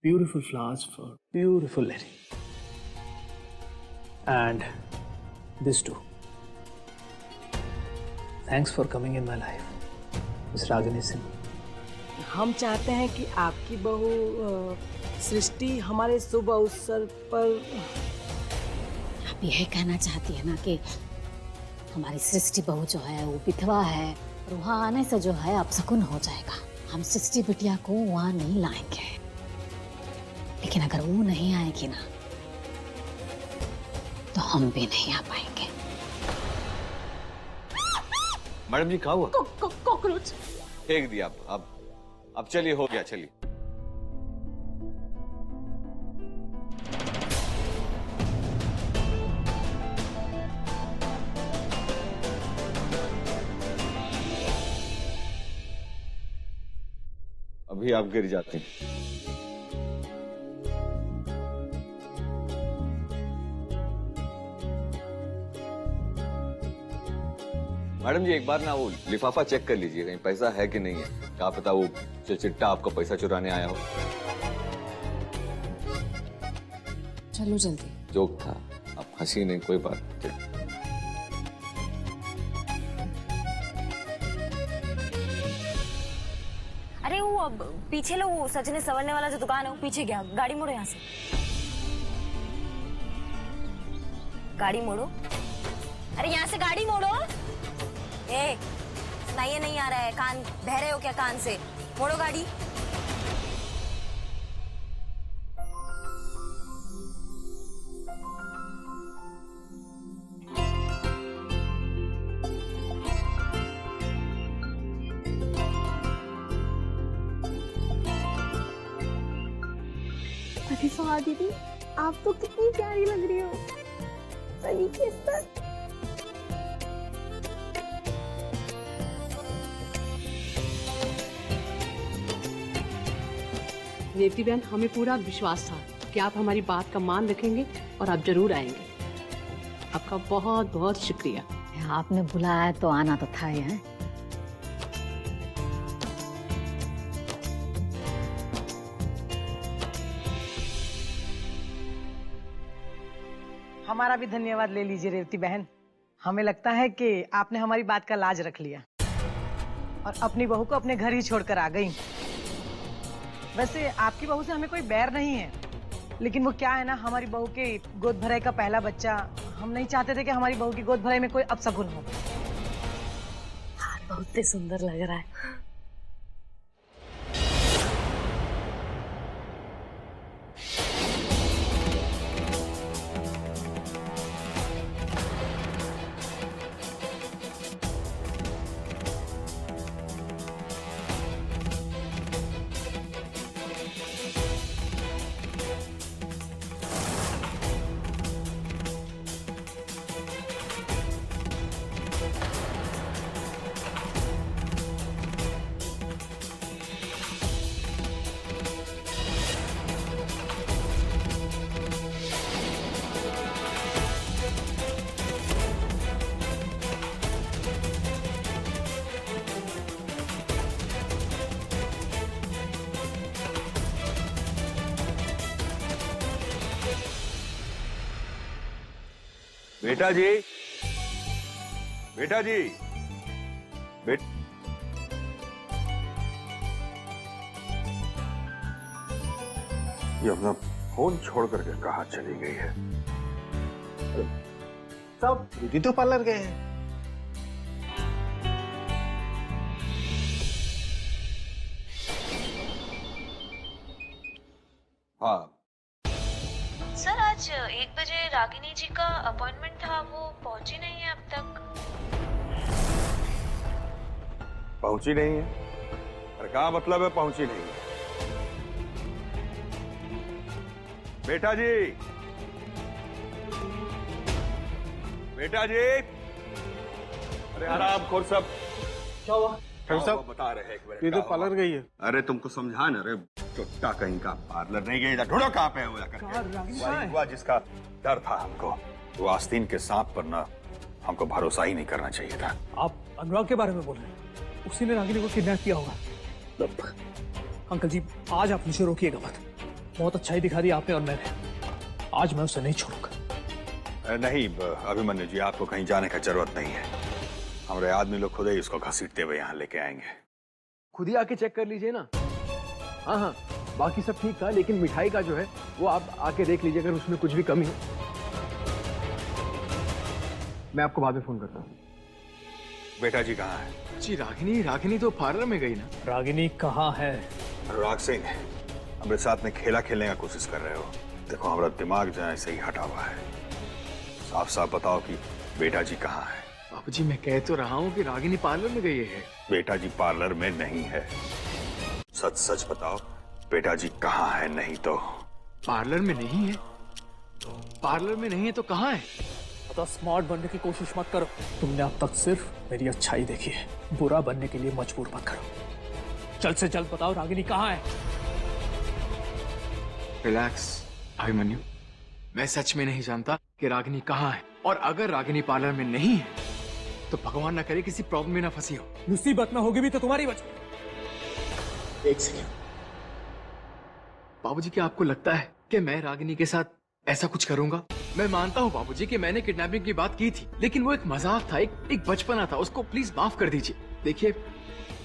beautiful flowers for beautiful lady. And this too. Thanks for coming in my life, Miss Ragini Singh. हम चाहते हैं कि आपकी बहू सृष्टि हमारे शुभ अवसर पर। आप यह कहना चाहती है ना कि हमारी सृष्टि बहू जो है वो विधवा है और वहाँ आने से जो है अपशकुन हो जाएगा। हम सृष्टि बिटिया को वहाँ नहीं लाएंगे, लेकिन अगर वो नहीं आएगी ना तो हम भी नहीं आ पाएंगे। मैडम जी क्या हुआ? कॉकरोच फेंक दिया। अब चलिए, हो गया, चलिए। अभी आप गिर जाते हैं। मैडम जी एक बार ना वो लिफाफा चेक कर लीजिए, कहीं पैसा है कि नहीं है। क्या पता वो चिट्टा आपका पैसा चुराने आया हो। चलो जल्दी। जोक था, आप हंसी नहीं, कोई बात नहीं। अरे वो पीछे लो, वो सजने संवरने वाला जो दुकान है वो पीछे गया। गाड़ी मोड़ो यहाँ से, गाड़ी मोड़ो। अरे यहाँ से गाड़ी मोड़ो। ए, सुनाइए नहीं आ रहा है? कान बहरे हो क्या कान से? मोड़ो गाड़ी। अरे सुहा दीदी, आप तो कितनी प्यारी लग रही हो। सही किस पर? रेवती बहन, हमें पूरा विश्वास था कि आप हमारी बात का मान रखेंगे और आप जरूर आएंगे। आपका बहुत बहुत शुक्रिया। आपने बुलाया तो आना तो था ही है। हमारा भी धन्यवाद ले लीजिए रेवती बहन। हमें लगता है कि आपने हमारी बात का लाज रख लिया और अपनी बहू को अपने घर ही छोड़कर आ गई। वैसे आपकी बहू से हमें कोई बैर नहीं है, लेकिन वो क्या है ना, हमारी बहू के गोद भराई का पहला बच्चा, हम नहीं चाहते थे कि हमारी बहू की गोद भराई में कोई अपशकुन हो। बहुत ही सुंदर लग रहा है। बेटा जी, बेटा जी, ये अपना फोन छोड़ करके कहाँ चली गई है? सब ब्यूटी तो पार्लर गए हैं। हाँ सर, आज 1 बजे रागिनी जी का अपॉइंटमेंट था, वो पहुंची नहीं है अब तक। पहुंची नहीं है? और क्या मतलब है पहुंची नहीं है? बेटा जी, बेटा जी, अरे आराम खोर सब। क्या हुआ? साहब बता रहे हैं एक मिनट। ये तो पार्लर गई है। अरे तुमको समझा ना, अरे चुट्टा कहीं का, पार्लर नहीं गई। ढूंढो कहाँ पे हुआ करके। हुआ जिसका डर था हमको, वो आस्तीन के सांप पर ना हमको भरोसा ही नहीं करना चाहिए था। आप अनुराग के बारे में बोल रहे हैं? उसी ने रागिनी को किडनैप किया होगा। अंकल जी, आज आप मुझे रोकिएगा मत। बहुत अच्छा ही दिखा दिया आपने और मैंने। आज मैं उसे नहीं छोड़ूंगा। नहीं अभिमन्यु जी, आपको कहीं जाने का जरूरत नहीं है। हमारे आदमी लोग खुद ही उसको घसीटते हुए यहाँ लेके आएंगे। खुद ही आके चेक कर लीजिए ना। हाँ हाँ, बाकी सब ठीक था, लेकिन मिठाई का जो है वो आप आके देख लीजिए, अगर उसमें कुछ भी कमी हो। मैं आपको बाद में फोन करता हूँ। बेटा जी कहाँ है? जी रागिनी तो पार्लर में गई ना। रागिनी कहाँ है? अनुराग सिंह, हमारे साथ में खेला खेलने का कोशिश कर रहे हो। देखो हमारा दिमाग जो है ऐसे ही हटा हुआ है। साफ साफ बताओ कि बेटा जी कहाँ है? बाबूजी मैं कह तो रहा हूँ कि रागिनी पार्लर में गई है। बेटा जी पार्लर में नहीं है। सच सच बताओ बेटा जी कहाँ है, नहीं तो। पार्लर में नहीं है? पार्लर में नहीं है तो कहाँ है? पता, स्मार्ट बनने की कोशिश मत करो। तुमने अब तक सिर्फ मेरी अच्छाई देखी है, बुरा बनने के लिए मजबूर मत करो। जल्द से जल्द बताओ रागिनी कहाँ है? रिलैक्स अभिमन्यु, मैं सच में नहीं जानता कि रागिनी कहाँ है, और अगर रागिनी पार्लर में नहीं है तो भगवान ना करे किसी प्रॉब्लम में ना फंसी हो। मुसीबत में होगी भी तो तुम्हारी वजह। एक सेकेंड। बाबूजी क्या आपको लगता है कि मैं रागिनी के साथ ऐसा कुछ करूंगा? मैं मानता हूँ बाबूजी कि मैंने किडनैपिंग की बात की थी, लेकिन वो एक मजाक था, एक बचपना था, उसको प्लीज माफ कर दीजिए। देखिए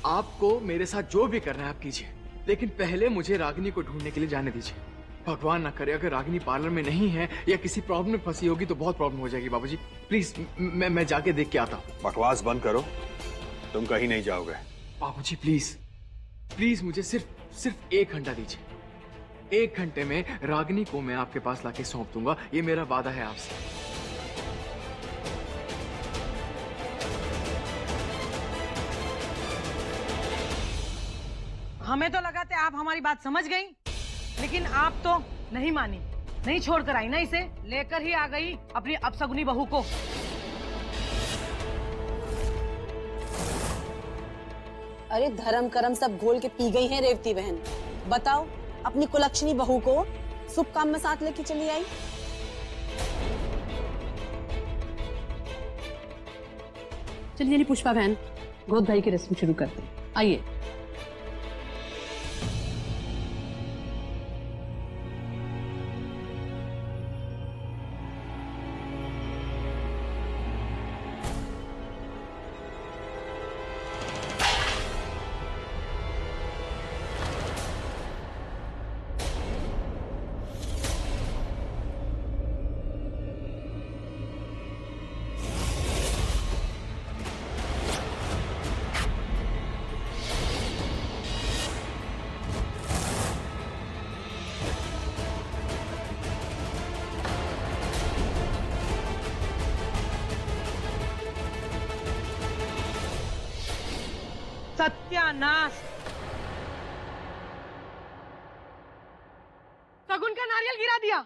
आपको मेरे साथ जो भी करना है आप कीजिए, लेकिन पहले मुझे रागिनी को ढूंढने के लिए जाने दीजिए। भगवान ना करे अगर रागिनी पार्लर में नहीं है या किसी प्रॉब्लम में फंसी होगी तो बहुत प्रॉब्लम हो जाएगी। बाबूजी प्लीज मैं जाके देख के आता हूँ। बकवास बंद करो, तुम कहीं नहीं जाओगे। बाबूजी प्लीज मुझे सिर्फ 1 घंटा दीजिए। 1 घंटे में रागिनी को मैं आपके पास लाके सौंप दूंगा, ये मेरा वादा है आपसे। हमें तो लगा था आप हमारी बात समझ गई, लेकिन आप तो नहीं मानी, नहीं छोड़कर आई ना इसे, लेकर ही आ गई अपनी अपसगुनी बहू को। अरे धर्म कर्म सब घोल के पी गई हैं रेवती बहन। बताओ अपनी कुलक्षणी बहू को शुभ काम में साथ लेके चली आई। चलिए पुष्पा बहन, गोद भाई की रस्म शुरू करते हैं। आइए। सत्यानाश! सगुन का नारियल गिरा दिया,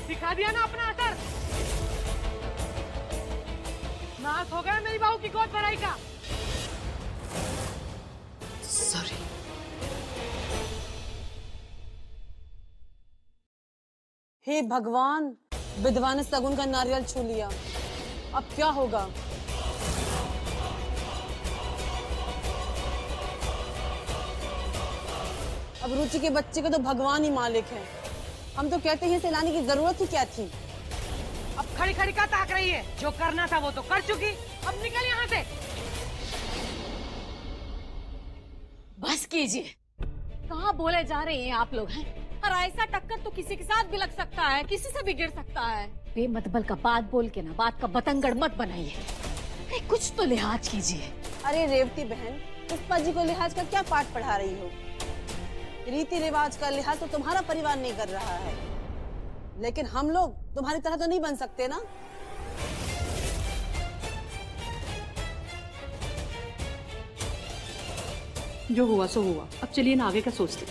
दिखा दिया ना अपना असर। नाश हो गया मेरी बहू की गोद भराई का। सॉरी। हे भगवान, विधवा ने सगुन का नारियल छू लिया, अब क्या होगा? अब रुचि के बच्चे को तो भगवान ही मालिक है। हम तो कहते हैं इसे लाने की जरूरत ही क्या थी? अब खड़ी खड़ी का ताक रही है, जो करना था वो तो कर चुकी, अब निकल यहाँ से। बस कीजिए, कहाँ बोले जा रहे हैं आप लोग हैं? और ऐसा टक्कर तो किसी के साथ भी लग सकता है, किसी से भी गिर सकता है। बेमतबल का बात बोल के ना बात का बतंगड़ मत बनाइए, कुछ तो लिहाज कीजिए। अरे रेवती बहन, पुष्पा जी को लिहाज का क्या पाठ पढ़ा रही हो? रीति रिवाज का लिहाज तो तुम्हारा परिवार नहीं कर रहा है, लेकिन हम लोग तुम्हारी तरह तो नहीं बन सकते ना। जो हुआ सो हुआ, अब चलिए ना आगे का सोचते।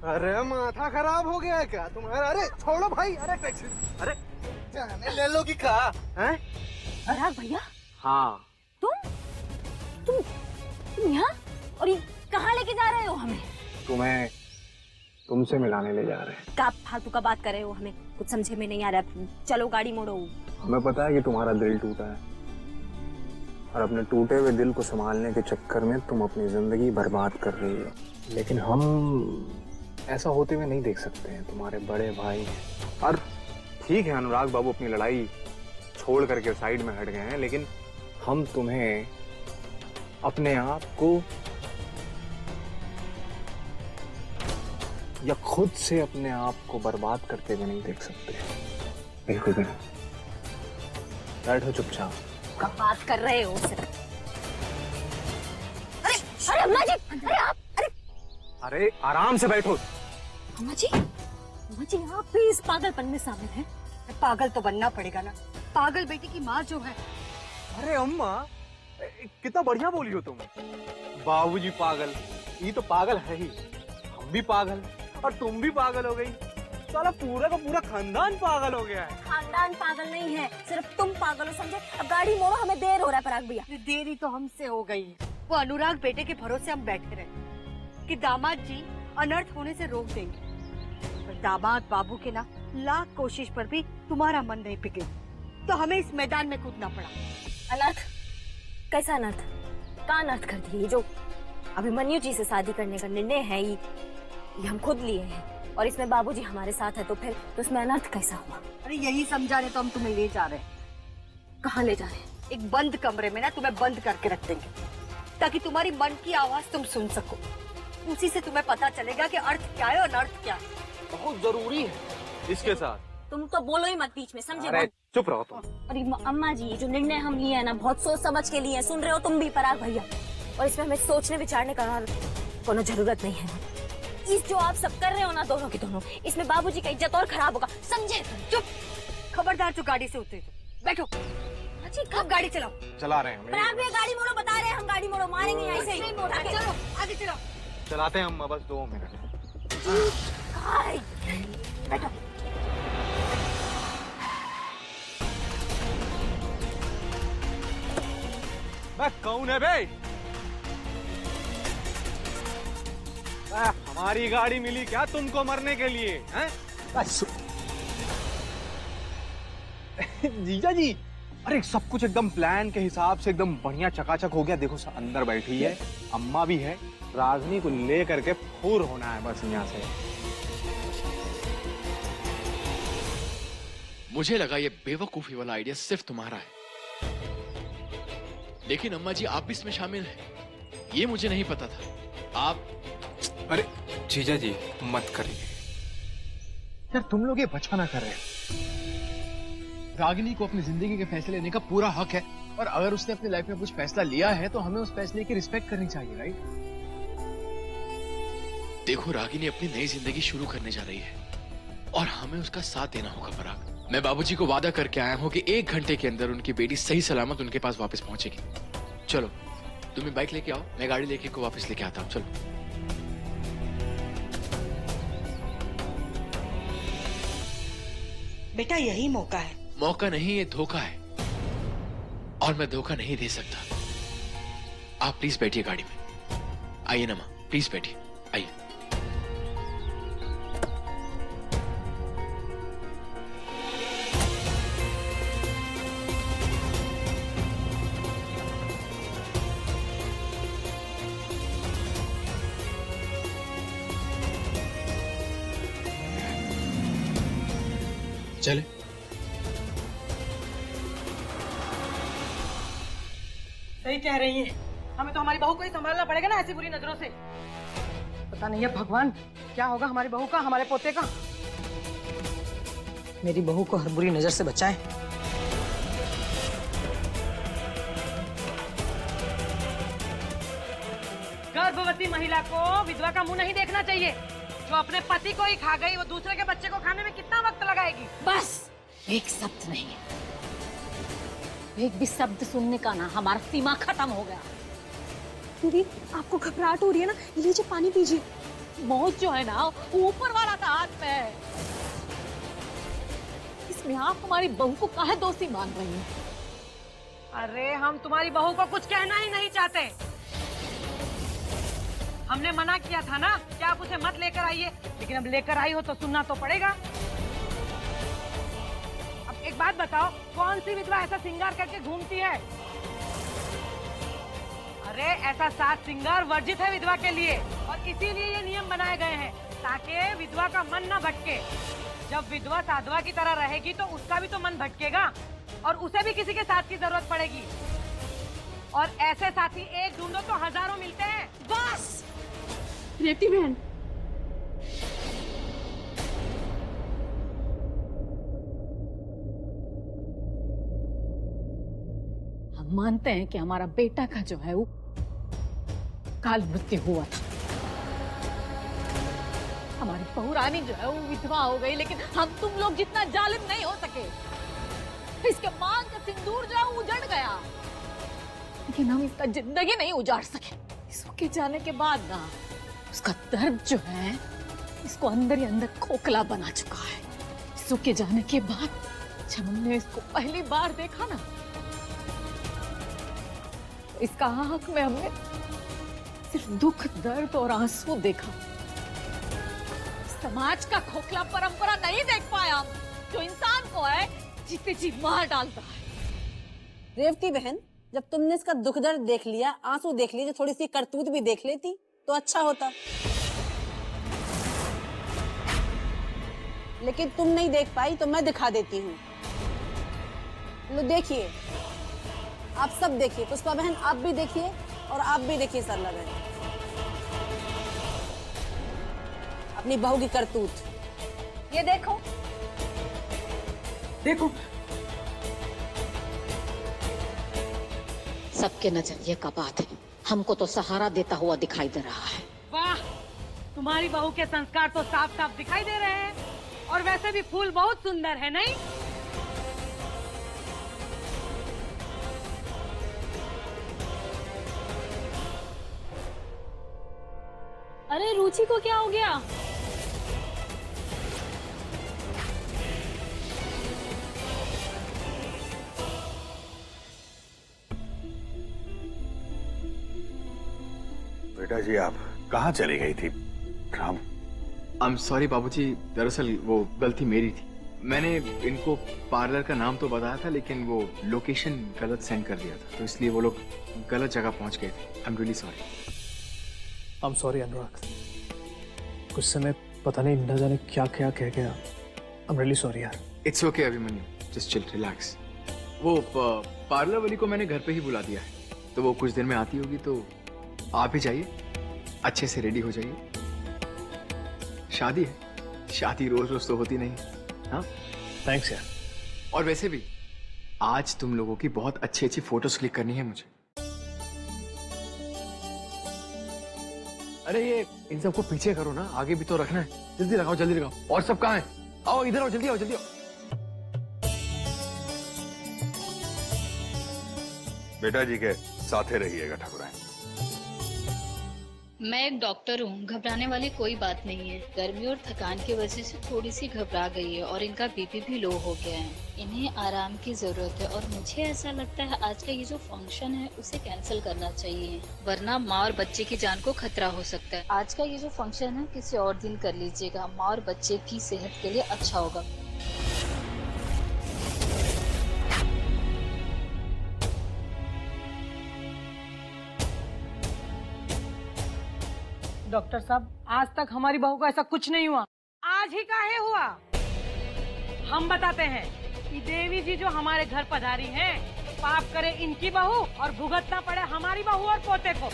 अरे माथा खराब हो गया क्या तुम्हारा? अरे छोड़ो भाई, अरे टैक्सी, अरे जाने ले लो कि कहा है? अनुराग भैया, हाँ तुम यहाँ, और ये कहाँ लेके जा रहे हो हमें? तुम्हें तुमसे मिलाने ले जा रहे हैं। क्या फालतू का बात कर रहे हो? हमें कुछ समझे में नहीं आ रहा। चलो गाड़ी मोड़ो। हमें पता है कि तुम्हारा दिल टूटा है, और अपने टूटे हुए दिल को संभालने के चक्कर में तुम अपनी जिंदगी बर्बाद कर रही हो। लेकिन हम ऐसा होते हुए नहीं देख सकते हैं, तुम्हारे बड़े भाई हैं। और ठीक है, अनुराग बाबू अपनी लड़ाई छोड़ करके साइड में हट गए हैं, लेकिन हम तुम्हें अपने आप को या खुद से अपने आप को बर्बाद करते हुए नहीं देख सकते, बिल्कुल भी नहीं। बैठो चुपचाप। कब बात कर रहे हो सिर्फ? अरे अम्मा जी, अरे आप, अरे आराम से बैठो। अम्मा जी आप भी इस पागलपन में शामिल हैं? पागल तो बनना पड़ेगा ना, पागल बेटी की माँ जो है। अरे अम्मा, कितना बढ़िया बोली हो तुम। बाबूजी पागल, ये तो पागल है ही, हम भी पागल और तुम भी पागल हो गई। साला पूरा का पूरा खानदान पागल हो गया है। खानदान पागल नहीं है, सिर्फ तुम पागल हो, समझे? अब गाड़ी मोड़ो, हमें देर हो रहा है पराग भैया। देरी तो हमसे हो गई है। वो अनुराग बेटे के भरोसे हम बैठे रहे कि दामाद जी अनर्थ होने से रोक देंगे, पर दामाद बाबू के ना लाख कोशिश पर भी तुम्हारा मन नहीं पिघला, तो हमें इस मैदान में कूदना पड़ा। अनर्थ? कैसा अनर्थ? कहाँ अनर्थ कर दिए? जो अभिमन्यु जी से शादी करने का निर्णय है ये हम खुद लिए हैं, और इसमें बाबूजी हमारे साथ है, तो फिर तो उसमें अनर्थ कैसा हुआ? अरे यही समझाने तो हम तुम्हें ले जा रहे हैं। कहाँ ले जा रहे हैं? एक बंद कमरे में ना तुम्हें बंद करके रख देंगे, ताकि तुम्हारी मन की आवाज तुम सुन सको। उसी से तुम्हें पता चलेगा कि अर्थ क्या है और अनर्थ क्या है। बहुत जरूरी है इसके साथ। तुम तो बोलो ही मत बीच में, समझे? अरे चुप रहो तुम। अरे अम्मा जी, जो निर्णय हम लिए है ना, बहुत सोच समझ के लिए, सुन रहे हो तुम भी पराग भैया, और इसमें हमें सोचने विचारने का कोनो जरूरत नहीं है। इस जो आप सब कर रहे हो ना, दोनों की दोनों, इसमें बाबूजी का इज्जत और खराब होगा, समझे? चुप, खबरदार जो गाड़ी से उतरे तो बैठो। अच्छी कब गाड़ी चलाओ? चला रहे हैं हम। पराग भैया गाड़ी मोड़ो, बता रहे हैं हम, गाड़ी मोड़ो, मारेंगे ऐसे ही। चलो आगे चलो। चलाते हैं हम, बस 2 मिनट। बैठो। मैं कौन है बे? हमारी गाड़ी मिली क्या तुमको मरने के लिए? हैं? जीजा जी, अरे सब कुछ एकदम प्लान के हिसाब से एकदम बढ़िया चकाचक हो गया। देखो अंदर बैठी है, अम्मा भी है, रागनी को ले करके फूर होना है बस यहाँ से। मुझे लगा ये बेवकूफी वाला आइडिया सिर्फ तुम्हारा है, लेकिन अम्मा जी आप भी इसमें शामिल हैं, ये मुझे नहीं पता था। आप अरे जीजा जी मत करिए यार, तुम लोग ये बचपना कर रहे हो। रागिनी को अपनी जिंदगी के फैसले लेने का पूरा हक है, और अगर उसने अपनी लाइफ में कुछ फैसला लिया है तो हमें उस फैसले की रिस्पेक्ट करनी चाहिए, राइट? देखो रागिनी अपनी नई जिंदगी शुरू करने जा रही है और हमें उसका साथ देना होगा पराग। मैं बाबूजी को वादा करके आया हूँ कि 1 घंटे के अंदर उनकी बेटी सही सलामत उनके पास वापस पहुंचेगी। चलो तुम्हें बाइक लेके आओ, मैं गाड़ी लेके को वापस लेके आता हूँ। चलो बेटा यही मौका है। मौका नहीं, ये धोखा है, और मैं धोखा नहीं दे सकता। आप प्लीज बैठिए गाड़ी में। आइए ना माँ, प्लीज बैठिए, आइए। चले। सही कह रही है, हमें तो हमारी बहू को ही संभालना पड़ेगा ना ऐसी बुरी नजरों से। पता नहीं है भगवान क्या होगा हमारी बहू का, हमारे पोते का। मेरी बहू को हर बुरी नजर से बचाएं। गर्भवती महिला को विधवा का मुंह नहीं देखना चाहिए। जो अपने पति को ही खा गई, वो दूसरे के बच्चे को खाने में कितना वक्त लगाएगी? बस एक शब्द नहीं, एक भी शब्द सुनने का ना हमारा सीमा खत्म हो गया। दीदी आपको घबराहट हो रही है ना, ये लीजिए पानी पीजिए। मौत जो है ना ऊपर वाला का हाथ में है। इसमें आप हमारी बहू को काहे दोषी मान रही हैं? अरे हम तुम्हारी बहू को कुछ कहना ही नहीं चाहते। हमने मना किया था ना कि आप उसे मत लेकर आइए, लेकिन अब लेकर आई हो तो सुनना तो पड़ेगा। अब एक बात बताओ, कौन सी विधवा ऐसा श्रृंगार करके घूमती है? अरे ऐसा साज श्रृंगार वर्जित है विधवा के लिए, और इसीलिए ये नियम बनाए गए हैं ताकि विधवा का मन न भटके। जब विधवा साधवा की तरह रहेगी तो उसका भी तो मन भटकेगा और उसे भी किसी के साथ की जरूरत पड़ेगी। और ऐसे साथी एक ढूंढो तो हजारों मिलते हैं। बस रेवती बहन, हम मानते हैं कि हमारा बेटा का जो है वो काल मृत्यु हुआ था, हमारी बहू रानी जो है वो विधवा हो गई, लेकिन हम तुम लोग जितना जालिम नहीं हो सके। इसके मांग का सिंदूर जो है वो उजड़ गया, लेकिन हम इसका जिंदगी नहीं उजाड़ सके। इसके जाने के बाद ना उसका दर्द जो है इसको अंदर ही अंदर खोखला बना चुका है। इसके जाने के बाद जब हमने इसको पहली बार देखा ना, तो इसका आंख में हमने सिर्फ दुख, दर्द और आंसू देखा। समाज का खोखला परंपरा नहीं देख पाया जो इंसान को है जीते जी मार डालता है। रेवती बहन, जब तुमने इसका दुख दर्द देख लिया, आंसू देख लिए, थोड़ी सी करतूत भी देख लेती तो अच्छा होता, लेकिन तुम नहीं देख पाई तो मैं दिखा देती हूँ। लो देखिए, आप सब देखिए, पुष्पा बहन आप भी देखिए और आप भी देखिए सरला बहन, अपनी बहू की करतूत। ये देखो देखो, सबके नजरिए का बात है, हमको तो सहारा देता हुआ दिखाई दे रहा है। वाह, तुम्हारी बहू के संस्कार तो साफ साफ दिखाई दे रहे हैं, और वैसे भी फूल बहुत सुंदर है नहीं? अरे रुचि को क्या हो गया? बेटा जी, आप कहाँ चली गई थी? राम, आई एम सॉरी बाबूजी, दरअसल वो गलती मेरी थी। मैंने इनको पार्लर का नाम तो बताया था, लेकिन वो लोकेशन गलत सेंड कर दिया था, तो इसलिए वो लोग गलत जगह पहुंच गए थे। I am really sorry. I am sorry Anurag, कुछ समय पता नहीं न जाने क्या क्या कह गया। आई एम रियली सॉरी यार। It's okay Abhimanyu, just chill, relax. वो पार्लर वाली को मैंने घर पे ही बुला दिया है, तो वो कुछ देर में आती होगी, तो आप ही जाइए, अच्छे से रेडी हो जाइए। शादी है, शादी रोज रोज तो होती नहीं। हाँ, थैंक्स यार। और वैसे भी आज तुम लोगों की बहुत अच्छी अच्छी फोटोज क्लिक करनी है मुझे। अरे ये इन सबको पीछे करो ना, आगे भी तो रखना है। जल्दी लगाओ, जल्दी लगाओ। और सब कहाँ हैं? आओ इधर आओ, जल्दी आओ, जल्दी आओ। बेटा जी के साथे रहिएगा ठाकुर। मैं एक डॉक्टर हूँ, घबराने वाली कोई बात नहीं है। गर्मी और थकान की वजह से थोड़ी सी घबरा गई है और इनका बीपी भी लो हो गया है। इन्हें आराम की जरूरत है और मुझे ऐसा लगता है आज का ये जो फंक्शन है उसे कैंसिल करना चाहिए, वरना माँ और बच्चे की जान को खतरा हो सकता है। आज का ये जो फंक्शन है किसी और दिन कर लीजिएगा, माँ और बच्चे की सेहत के लिए अच्छा होगा। डॉक्टर साहब, आज तक हमारी बहू को ऐसा कुछ नहीं हुआ, आज ही काहे हुआ? हम बताते हैं कि देवी जी जो हमारे घर पधारी हैं, पाप करे इनकी बहू और भुगतना पड़े हमारी बहू और पोते को।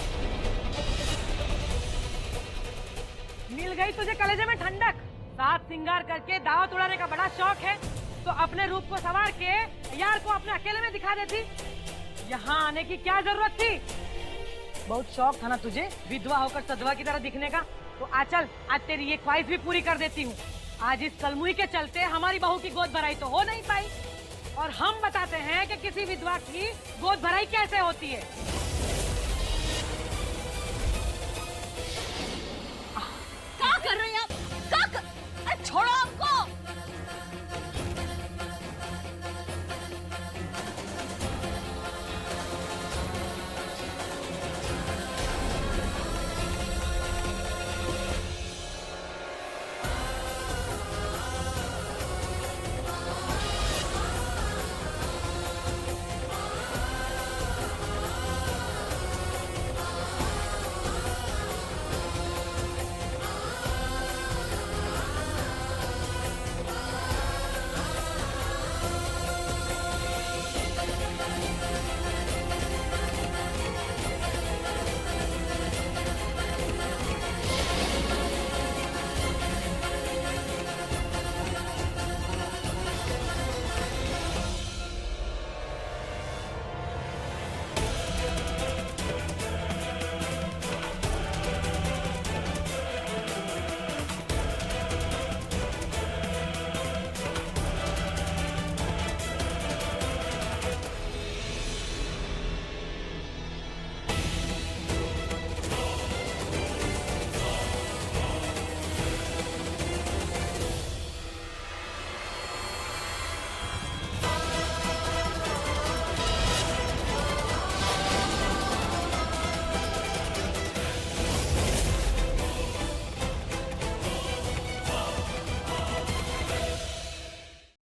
मिल गई तुझे कलेजे में ठंडक। साथ सिंगार करके दावत उड़ाने का बड़ा शौक है, तो अपने रूप को संवार के यार को अपने अकेले में दिखा देती। यहाँ आने की क्या जरूरत थी? बहुत शौक था ना तुझे विधवा होकर सधवा की तरह दिखने का, तो आचल आज तेरी ये ख्वाहिश भी पूरी कर देती हूँ। आज इस कलमुई के चलते हमारी बहू की गोद भराई तो हो नहीं पाई, और हम बताते हैं कि किसी विधवा की गोद भराई कैसे होती है।